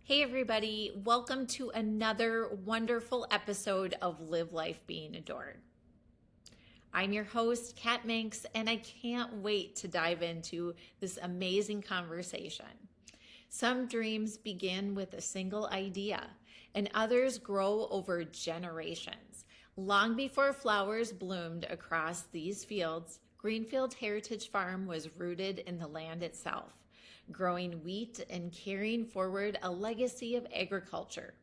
Hey everybody, welcome to another wonderful episode of Live Life Being Adored. I'm your host, Kat Manx, and I can't wait to dive into this amazing conversation. Some dreams begin with a single idea, and others grow over generations. Long before flowers bloomed across these fields, Greenfield Heritage Farm was rooted in the land itself, growing wheat and carrying forward a legacy of agriculture.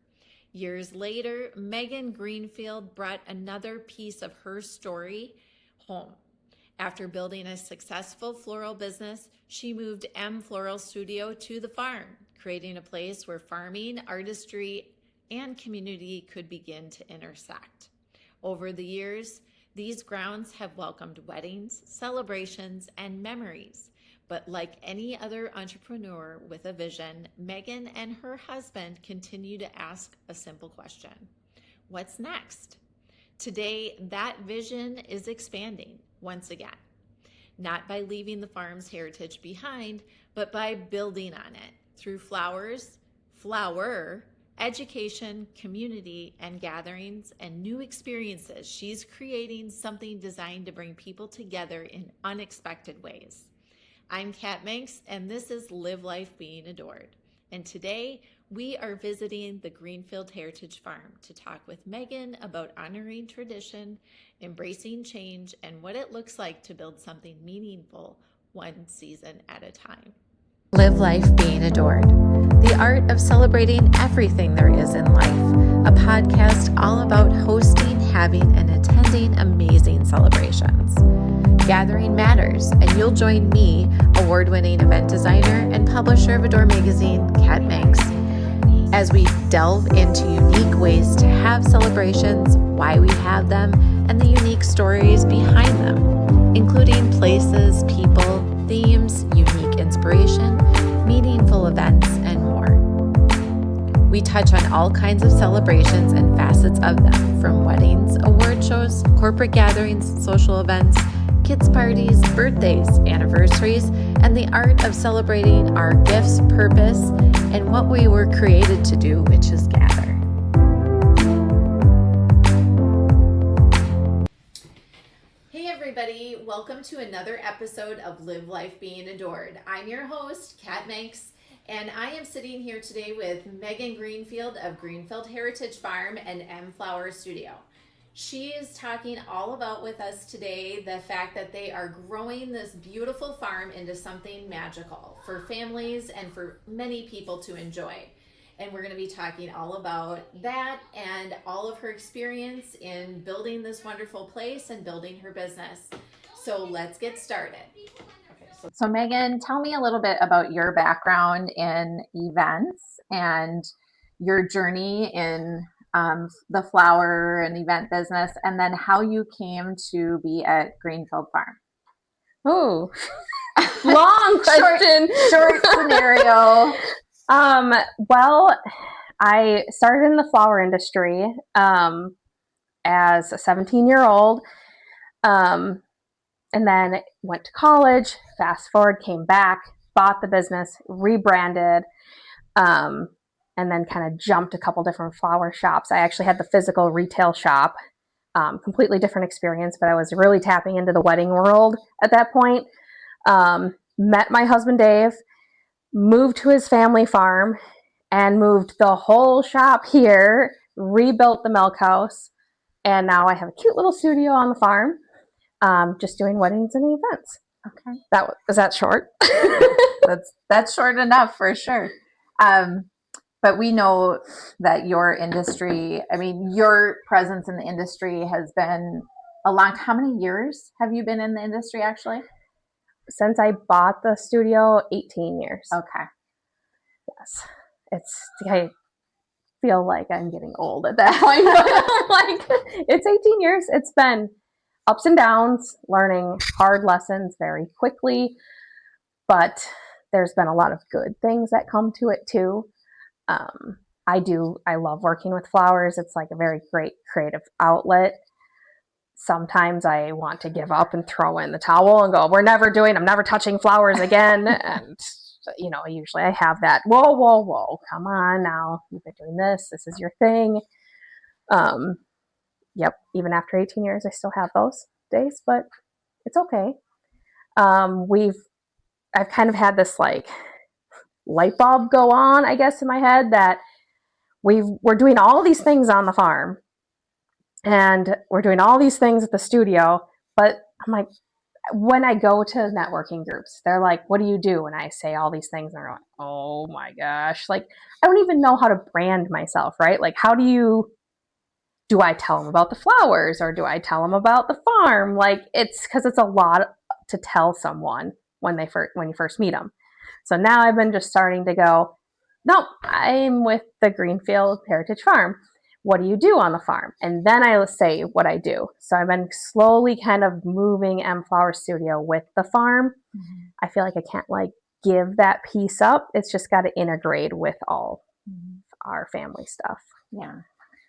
Years later, Meghan Greenfield brought another piece of her story home. After building a successful floral business, she moved M Floral Studio to the farm, creating a place where farming, artistry, and community could begin to intersect. Over the years, these grounds have welcomed weddings, celebrations, and memories. But like any other entrepreneur with a vision, Meghan and her husband continue to ask a simple question: what's next? Today, that vision is expanding once again, not by leaving the farm's heritage behind, but by building on it through flower, education, community, and gatherings and new experiences. She's creating something designed to bring people together in unexpected ways. I'm Kat Manx, and this is Live Life Being Adored. And today, we are visiting the Greenfield Heritage Farm to talk with Meghan about honoring tradition, embracing change, and what it looks like to build something meaningful one season at a time. Live Life Being Adored, the art of celebrating everything there is in life, a podcast all about hosting, having, and attending amazing celebrations. Gathering matters, and you'll join me, award-winning event designer and publisher of Adore magazine, Kat Manx, as we delve into unique ways to have celebrations, why we have them, and the unique stories behind them, including places, people, themes, unique inspiration, meaningful events, and more. We touch on all kinds of celebrations and facets of them, from weddings, award shows, corporate gatherings, social events, kids' parties, birthdays, anniversaries, and the art of celebrating our gifts, purpose, and what we were created to do, which is gather. Hey everybody, welcome to another episode of Live Life Being Adored. I'm your host, Kat Manx, and I am sitting here today with Meghan Greenfield of Greenfield Heritage Farm and M Flower Studio. She is talking all about with us today the fact that they are growing this beautiful farm into something magical for families and for many people to enjoy. And we're going to be talking all about that and all of her experience in building this wonderful place and building her business. So let's get started. So Meghan, tell me a little bit about your background in events and your journey in the flower and event business, and then how you came to be at Greenfield Farm. Oh, long question. short scenario. Well, I started in the flower industry as a 17-year-old, and then went to college. Fast forward, came back, bought the business, rebranded, and then kind of jumped a couple different flower shops. I actually had the physical retail shop, completely different experience, but I was really tapping into the wedding world at that point. Met my husband, Dave, moved to his family farm, and moved the whole shop here, rebuilt the milk house, and now I have a cute little studio on the farm, just doing weddings and events. Okay. Was that short? That's short enough for sure. But we know that your industry, your presence in the industry has been a long time. How many years have you been in the industry actually? Since I bought the studio, 18 years. Okay. Yes. I feel like I'm getting old at that point, but it's 18 years. It's been ups and downs, learning hard lessons very quickly, but there's been a lot of good things that come to it too. I love working with flowers. It's like a very great creative outlet. Sometimes I want to give up and throw in the towel and go, I'm never touching flowers again. And usually I have that, whoa, come on now, you've been doing this is your thing. Yep, even after 18 years, I still have those days, but it's okay. I've kind of had this like light bulb go on, I guess, in my head that we're doing all these things on the farm and we're doing all these things at the studio, but I'm like, when I go to networking groups, they're like, what do you do? And I say all these things and they're like, oh my gosh, like I don't even know how to brand myself, right? Like do I tell them about the flowers or do I tell them about the farm? Like it's because it's a lot to tell someone when you first meet them. So now I've been just starting to go, no, I'm with the Greenfield Heritage Farm. What do you do on the farm? And then I will say what I do. So I've been slowly kind of moving M Flower Studio with the farm. Mm-hmm. I feel like I can't like give that piece up. It's just got to integrate with all our family stuff. Yeah.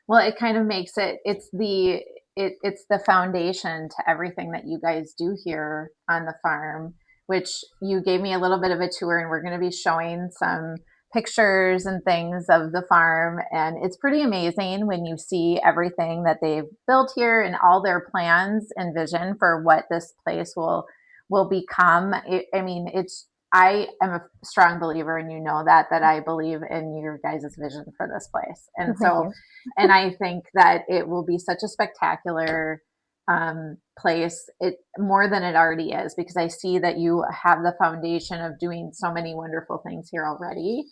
Well, it kind of makes it's the foundation to everything that you guys do here on the farm, which you gave me a little bit of a tour, and we're going to be showing some pictures and things of the farm. And it's pretty amazing when you see everything that they've built here and all their plans and vision for what this place will become. I am a strong believer, and that I believe in your guys' vision for this place. And and I think that it will be such a spectacular place, more than it already is, because I see that you have the foundation of doing so many wonderful things here already.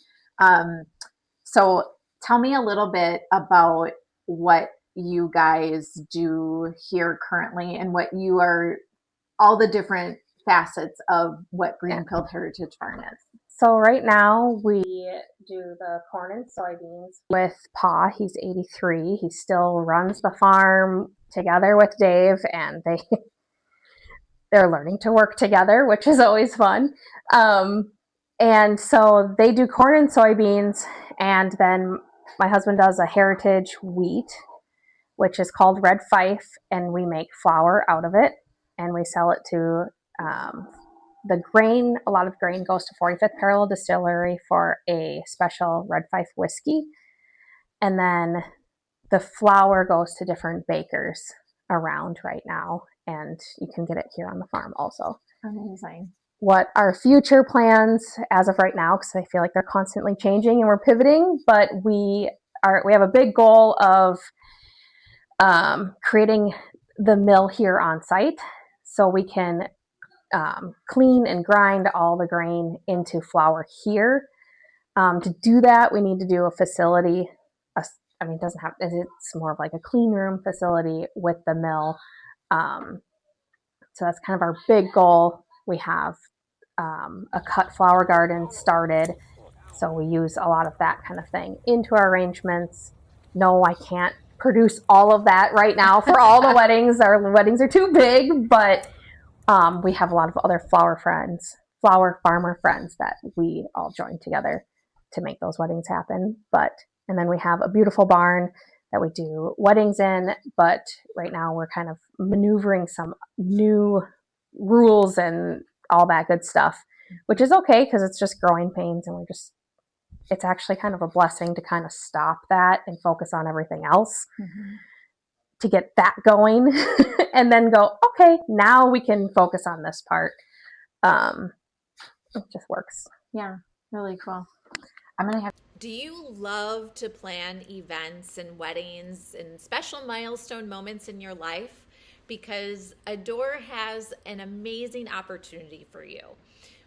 So tell me a little bit about what you guys do here currently and what you are, all the different facets of what Greenfield Heritage Farm is. So right now we do the corn and soybeans with Pa. He's 83. He still runs the farm together with Dave, and they're learning to work together, which is always fun. And so they do corn and soybeans, and then my husband does a heritage wheat, which is called Red Fife, and we make flour out of it, and we sell it to the grain. A lot of grain goes to 45th Parallel Distillery for a special Red Fife whiskey. And then the flour goes to different bakers around right now. And you can get it here on the farm also. Amazing. What our future plans as of right now, because I feel like they're constantly changing and we're pivoting, but we have a big goal of creating the mill here on site so we can clean and grind all the grain into flour here. To do that, we need to do a facility. It doesn't have, it's more of like a clean room facility with the mill. So that's kind of our big goal. We have a cut flower garden started. So we use a lot of that kind of thing into our arrangements. No, I can't produce all of that right now for all the weddings. Our weddings are too big, but we have a lot of other flower farmer friends that we all join together to make those weddings happen. And then we have a beautiful barn that we do weddings in, but right now we're kind of maneuvering some new rules and all that good stuff, which is okay because it's just growing pains, and it's actually kind of a blessing to kind of stop that and focus on everything else to get that going and then go, okay, now we can focus on this part. It just works. Yeah, really cool. Do you love to plan events and weddings and special milestone moments in your life? Because Adore has an amazing opportunity for you.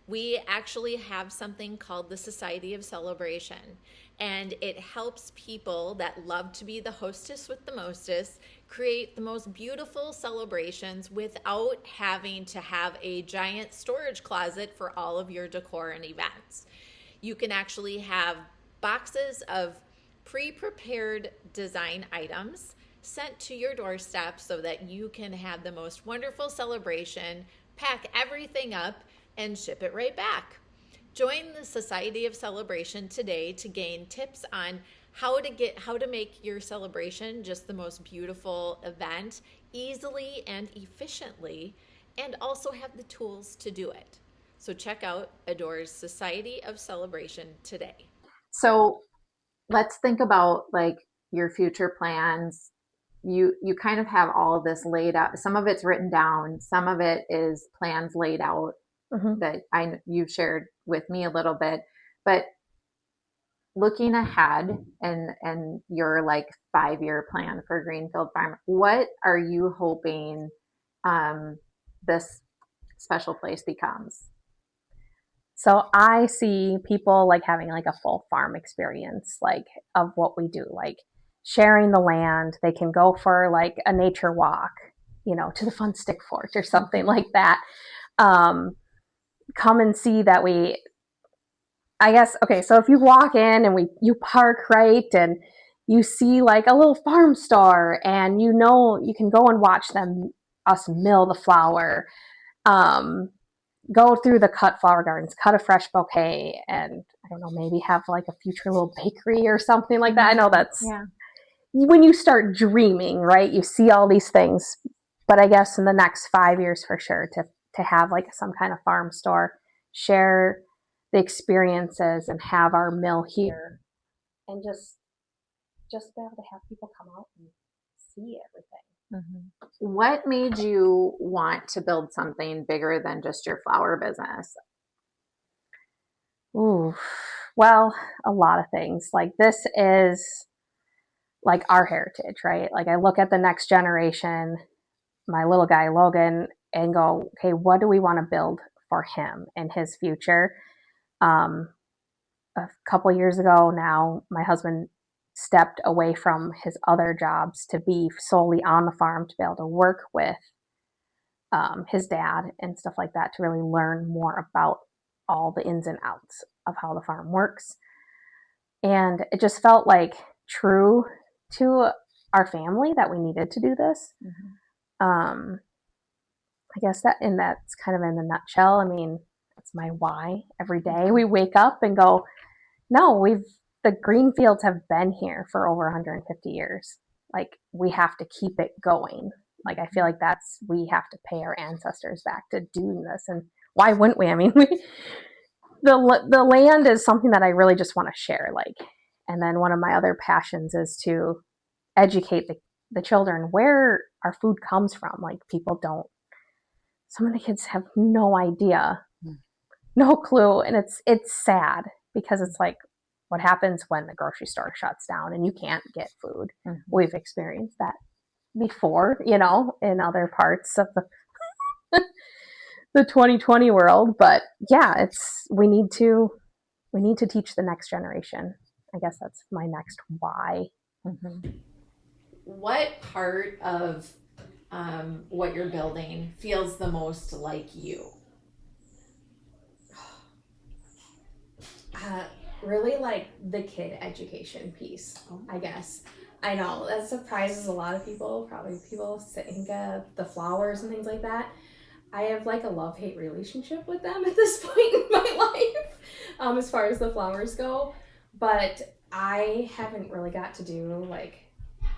We actually have something called the Society of Celebration, and it helps people that love to be the hostess with the mostest create the most beautiful celebrations without having to have a giant storage closet for all of your decor and events. You can actually have boxes of pre-prepared design items sent to your doorstep so that you can have the most wonderful celebration, pack everything up, and ship it right back. Join the Society of Celebration today to gain tips on how to make your celebration just the most beautiful event easily and efficiently, and also have the tools to do it. So check out Adore's Society of Celebration today. So let's think about like your future plans. You kind of have all of this laid out. Some of it's written down, some of it is plans laid out that you've shared with me a little bit. But looking ahead and your like 5-year plan for Greenfield Farm, what are you hoping this special place becomes? So I see people like having like a full farm experience, like of what we do, like sharing the land. They can go for like a nature walk, to the Fun Stick Fort or something like that. Come and see that I guess, okay, so if you walk in and you park right and you see like a little farm store and you can go and watch us mill the flower. Go through the cut flower gardens, cut a fresh bouquet, and I don't know, maybe have like a future little bakery or something like that. I know that's when you start dreaming, right? You see all these things, but I guess in the next 5 years for sure to have like some kind of farm store, share the experiences and have our mill here, and just be able to have people come out and see everything. Mm-hmm. What made you want to build something bigger than just your flower business? Ooh, well, a lot of things. Like this is like our heritage, right? Like I look at the next generation, my little guy Logan, and go, okay, what do we want to build for him and his future? A couple years ago now, my husband stepped away from his other jobs to be solely on the farm to be able to work with his dad and stuff like that to really learn more about all the ins and outs of how the farm works. And it just felt like true to our family that we needed to do this. I guess that's kind of in a nutshell. I mean, that's my why. Every day we wake up and go, no, the Greenfields have been here for over 150 years. Like we have to keep it going. Like I feel like we have to pay our ancestors back to doing this. And why wouldn't we? I mean, the land is something that I really just want to share. Like, and then one of my other passions is to educate the children where our food comes from. Like some of the kids have no idea, no clue. And it's sad because it's like, what happens when the grocery store shuts down and you can't get food? Mm-hmm. We've experienced that before, in other parts of the 2020 world. But yeah, we need to teach the next generation. I guess that's my next why. Mm-hmm. What part of what you're building feels the most like you? Really like the kid education piece, I guess. I know that surprises a lot of people. Probably people think of the flowers and things like that. I have like a love-hate relationship with them at this point in my life, as far as the flowers go. But I haven't really got to do like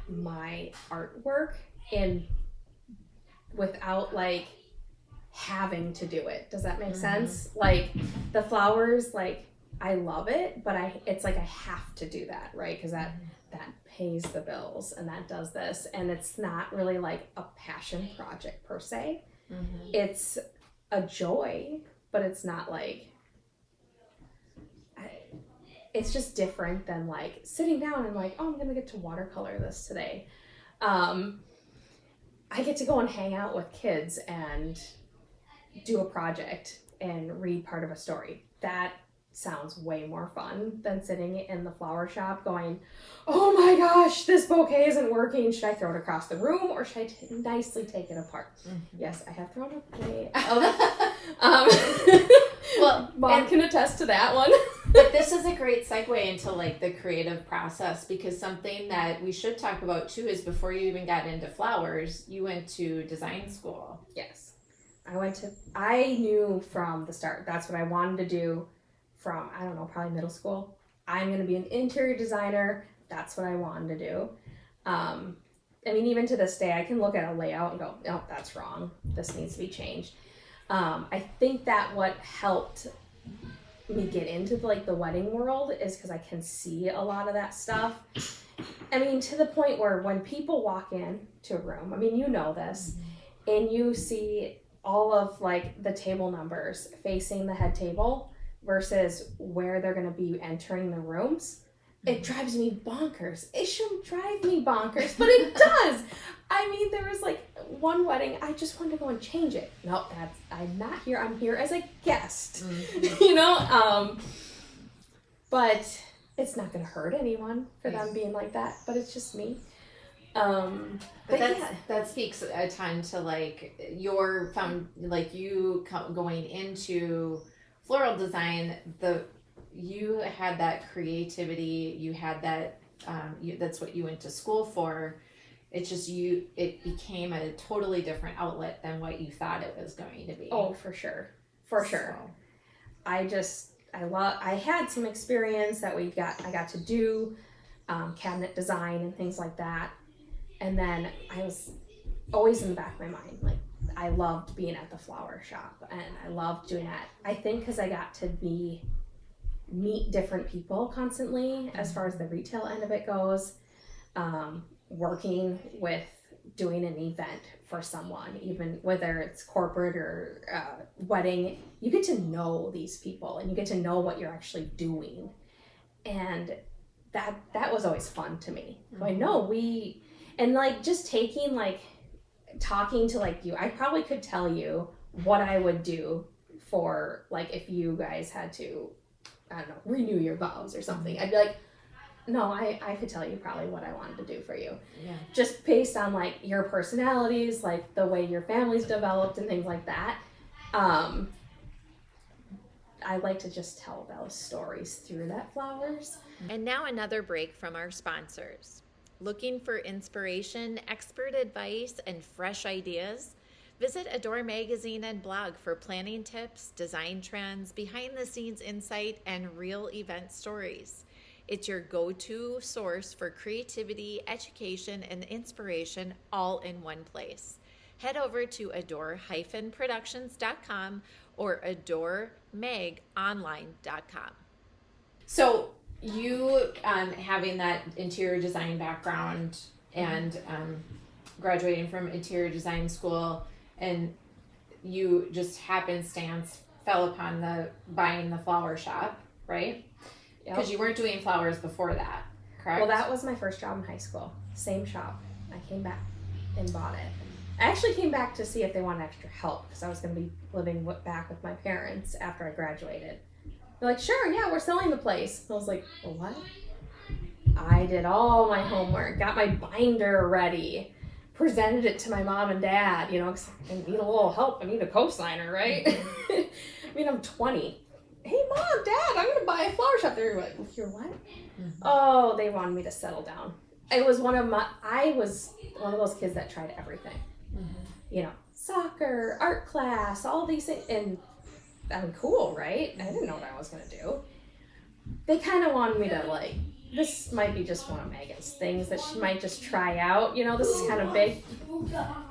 my artwork without like having to do it. Does that make sense? Like the flowers, like I love it, but it's like I have to do that, right? Because that pays the bills and that does this, and it's not really like a passion project per se. It's a joy, but it's not like it's just different than like sitting down and like, oh, I'm gonna get to watercolor this today. I get to go and hang out with kids and do a project and read part of a story. That sounds way more fun than sitting in the flower shop going, oh my gosh, this bouquet isn't working. Should I throw it across the room or should I nicely take it apart? Yes, I have thrown a bouquet. Well, Mom can attest to that one. But this is a great segue into like the creative process, because something that we should talk about too is before you even got into flowers, you went to design school. Yes. I knew from the start, that's what I wanted to do from, I don't know, probably middle school. I'm going to be an interior designer. That's what I wanted to do. I mean, even to this day, I can look at a layout and go, oh, that's wrong. This needs to be changed. I think that what helped me get into like the wedding world is because I can see a lot of that stuff. I mean, to the point where when people walk in to a room, I mean, you know this, and you see all of like the table numbers facing the head table versus where they're going to be entering the rooms, it drives me bonkers. It shouldn't drive me bonkers, but it does. I mean, there was like one wedding, I just wanted to go and change it. No, I'm not here. I'm here as a guest, you know? But it's not going to hurt anyone for them being like that, but it's just me. But that speaks a ton to like your you going into floral design. You had that creativity. You had that. That's what you went to school for. It's just it became a totally different outlet than what you thought it was going to be. Oh, for sure. I had some experience that I got to do cabinet design and things like that. And then I was always in the back of my mind, like I loved being at the flower shop and I loved doing that. I think because I got to meet different people constantly as far as the retail end of it goes, working with doing an event for someone, even whether it's corporate or wedding, you get to know these people and you get to know what you're actually doing. And that was always fun to me. So I know and like just talking to like you, I probably could tell you what I would do for like if you guys had to, I don't know, renew your vows or something. I'd be like, no, I could tell you probably what I wanted to do for you. Yeah. Just based on like your personalities, like the way your family's developed and things like that. I like to just tell those stories through that flowers. And now another break from our sponsors. Looking for inspiration, expert advice, and fresh ideas? Visit Adore Magazine and blog for planning tips, design trends, behind-the-scenes insight, and real event stories. It's your go-to source for creativity, education, and inspiration all in one place. Head over to adore-productions.com or adoremegonline.com. So you having that interior design background and graduating from interior design school, and you just happenstance fell upon buying the flower shop, right? Because you weren't doing flowers before that, correct? Well, that was my first job in high school. Same shop. I came back and bought it. I actually came back to see if they wanted extra help because I was going to be living back with my parents after I graduated. They're like, sure, yeah, we're selling the place. I was like, well, what? I did all my homework, got my binder ready, presented it to my mom and dad, because I need a little help. I need a co-signer, right? I mean, I'm 20. Hey, Mom, Dad, I'm going to buy a flower shop. They're like, you're what? Oh, they wanted me to settle down. I was one of those kids that tried everything. Soccer, art class, all these things. And I'm cool, right? I didn't know what I was going to do. They kind of wanted me to, like, this might be just one of Megan's things that she might just try out. This is kind of big.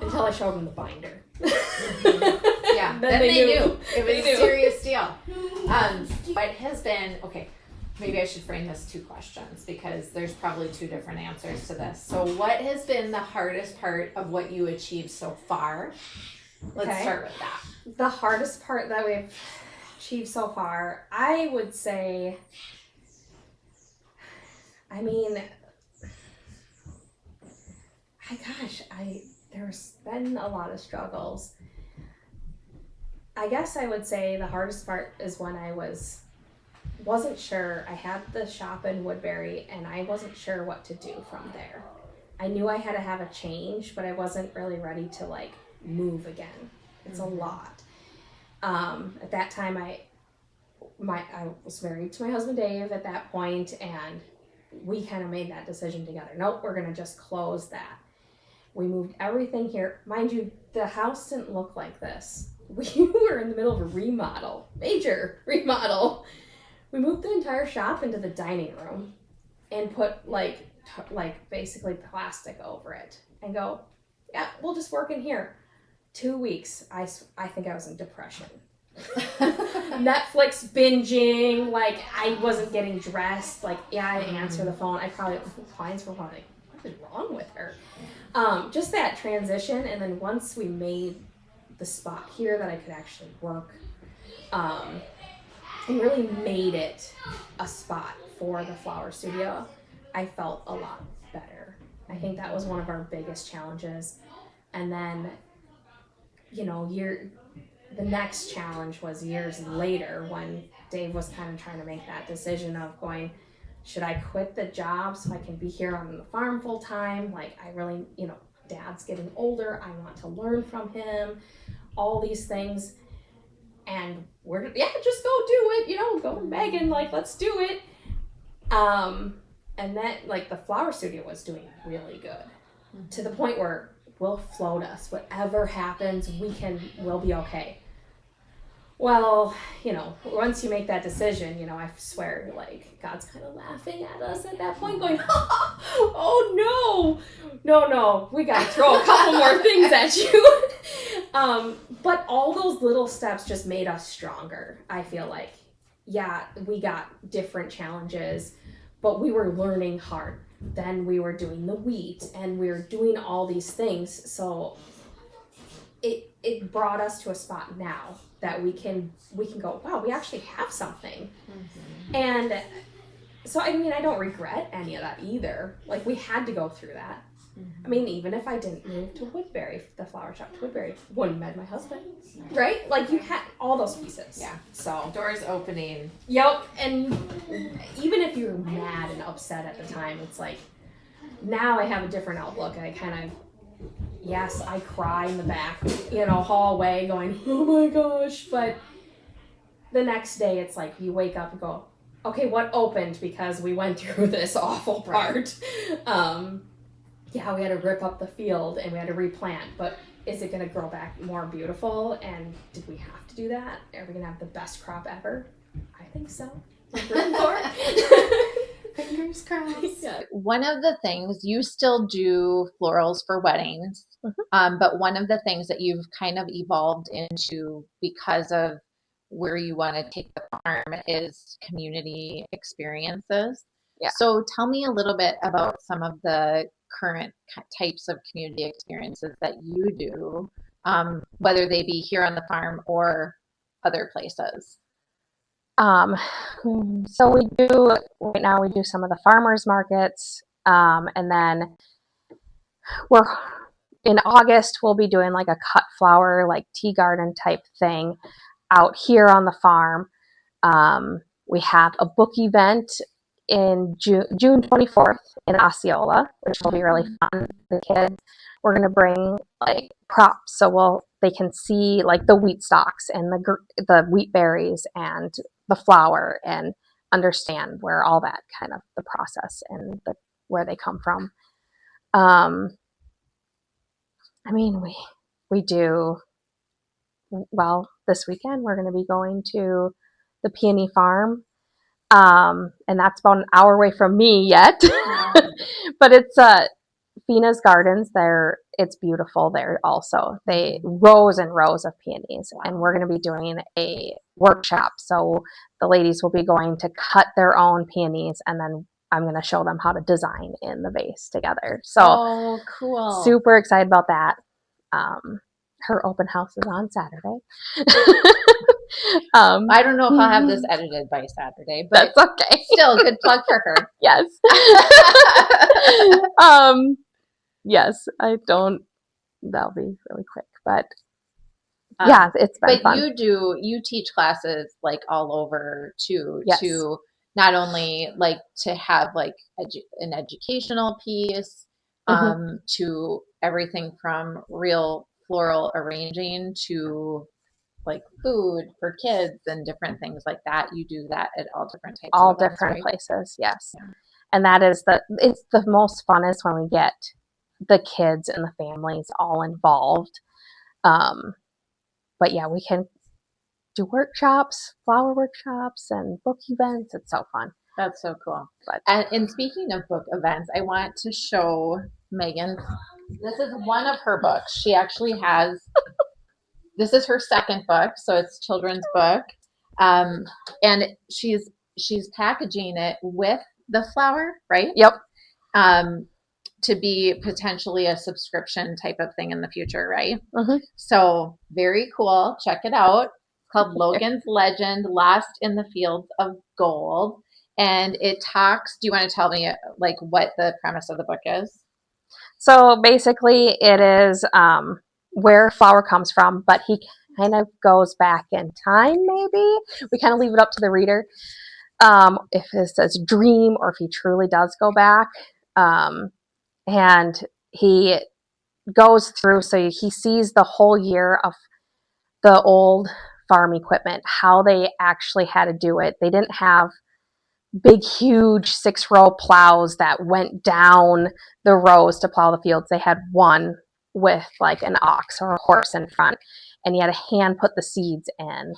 Until I showed them the binder. Yeah, then they knew. It was a serious deal. What has been, okay, maybe I should frame this 2 questions because there's probably 2 different answers to this. So what has been the hardest part of what you achieved so far? Let's start with that. The hardest part that we've achieved so far, I would say, there's been a lot of struggles. I guess I would say the hardest part is when I wasn't sure. I had the shop in Woodbury and I wasn't sure what to do from there. I knew I had to have a change, but I wasn't really ready to like move again. It's a lot. At that time, I was married to my husband Dave at that point, and we kind of made that decision together. Nope, we're gonna just close that. We moved everything here. Mind you, the house didn't look like this. We were in the middle of a remodel, major remodel. We moved the entire shop into the dining room and put like basically plastic over it and go, yeah, we'll just work in here. 2 weeks, I think I was in depression. Netflix binging, like I wasn't getting dressed. Like, yeah, I answer the phone. Clients were probably like, what is wrong with her? Just that transition, and then once we made the spot here that I could actually work, and really made it a spot for the flower studio, I felt a lot better. I think that was one of our biggest challenges. And then, the next challenge was years later when Dave was kind of trying to make that decision of going, should I quit the job so I can be here on the farm full time? Like, I really, Dad's getting older. I want to learn from him, all these things. And just go do it, go to Meghan, like, let's do it. And then, like, the flower studio was doing really good to the point where we'll float us. Whatever happens, we'll be okay. Well, once you make that decision, I swear, like, God's kind of laughing at us at that point, going, oh, no, we got to throw a couple more things at you. But all those little steps just made us stronger, I feel like. Yeah, we got different challenges, but we were learning hard. Then we were doing the wheat, and we were doing all these things. So it brought us to a spot now that we can go, wow, we actually have something. Mm-hmm. And so, I don't regret any of that either. Like, we had to go through that. Mm-hmm. Even if I didn't move to Woodbury, the flower shop to Woodbury, wouldn't have met my husband, right? Like, you had all those pieces. Yeah. So doors opening. Yep. And even if you're mad and upset at the time, it's like, now I have a different outlook. I kind of, yes, I cry in the back, hallway going, oh my gosh. But the next day, it's like you wake up and go, okay, what opened? Because we went through this awful part. Right. We had to rip up the field and we had to replant. But is it going to grow back more beautiful? And did we have to do that? Are we going to have the best crop ever? I think so. I'm rooting for it. Fingers crossed. Yeah. One of the things, you still do florals for weddings, mm-hmm. But one of the things that you've kind of evolved into because of where you want to take the farm is community experiences. Yeah. So tell me a little bit about some of the current types of community experiences that you do, whether they be here on the farm or other places. So right now we do some of the farmers markets, and then in August we'll be doing like a cut flower, like tea garden type thing out here on the farm. We have a book event in June 24th in Osceola, which will be really fun for the kids. We're going to bring like props so they can see like the wheat stalks and the wheat berries and the flour and understand where all that kind of the process and where they come from. We do well this weekend. We're going to be going to the peony farm. And that's about an hour away from me yet, but it's Fina's Gardens. It's beautiful there also. They rows and rows of peonies, and we're going to be doing a workshop. So the ladies will be going to cut their own peonies, and then I'm going to show them how to design in the vase together. So cool! Super excited about that. Her open house is on Saturday. I don't know if I'll have this edited by Saturday, but that's okay. Still, good plug for her. Yes. Yes, I don't. That'll be really quick, but yeah, it's been fun. You teach classes like all over too. Yes. To not only like to have like an educational piece, mm-hmm. to everything from real floral arranging to like food for kids and different things like that. You do that at all different types all of events, different right? places. Yes. Yeah. And that is it's the most funnest when we get the kids and the families all involved. But yeah, we can do workshops, flower workshops and book events. It's so fun. That's so cool. And speaking of book events, I want to show Meghan This is one of her books. She actually has, this is her second book, so it's a children's book. And she's packaging it with the flower, right? Yep. To be potentially a subscription type of thing in the future, right? Mm-hmm. So very cool. Check it out. It's called Logan's Legend, Lost in the Fields of Gold. And it talks, do you want to tell me like what the premise of the book is? So basically it is where flower comes from, but he kind of goes back in time, maybe. We kind of leave it up to the reader. If it says dream or if he truly does go back. And he goes through, so he sees the whole year of the old farm equipment, how they actually had to do it. They didn't have big, huge 6-row plows that went down the rows to plow the fields. They had one with like an ox or a horse in front, and you had to hand put the seeds in.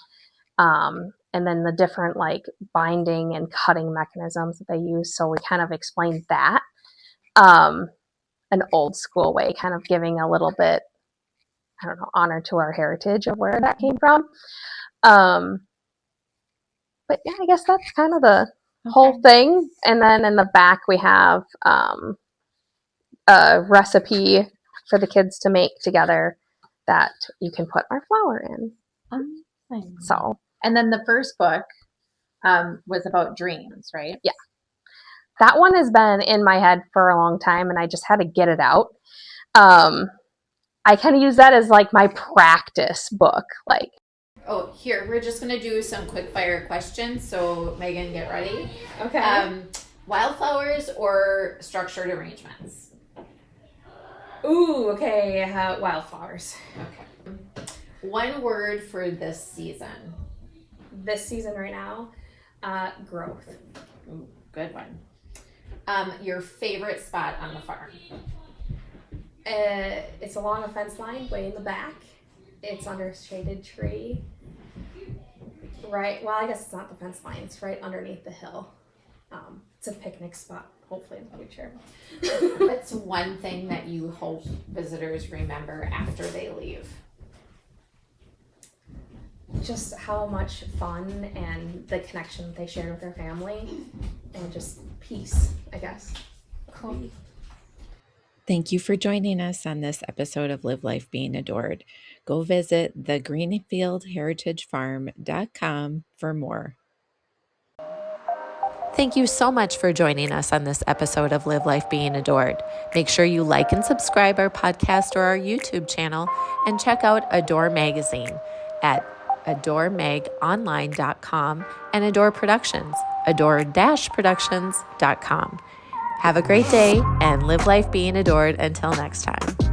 And then the different like binding and cutting mechanisms that they use. So we kind of explained that. An old school way, kind of giving a little bit, I don't know, honor to our heritage of where that came from. But yeah, I guess that's kind of the whole thing. And then in the back we have a recipe for the kids to make together that you can put our flour in. So, and then the first book was about dreams, right? Yeah. That one has been in my head for a long time, and I just had to get it out. I kind of use that as like my practice book. Like, oh, here, we're just going to do some quick fire questions. So, Megan, get ready. Okay. Wildflowers or structured arrangements? Ooh, okay. Wildflowers. Okay. One word for this season. This season right now, growth. Ooh, good one. Your favorite spot on the farm? It's along a fence line, way in the back. It's under a shaded tree. Right, well, I guess it's not the fence line. It's right underneath the hill. It's a picnic spot, hopefully in the future. What's one thing that you hope visitors remember after they leave? Just how much fun and the connection they shared with their family, and just peace, I guess. Cool. Thank you for joining us on this episode of Live Life Being Adored. Go visit thegreenfieldheritagefarm.com for more. Thank you so much for joining us on this episode of Live Life Being Adored. Make sure you like and subscribe our podcast or our YouTube channel, and check out Adore Magazine at adoremegonline.com and Adore Productions, adore-productions.com. Have a great day and live life being adored until next time.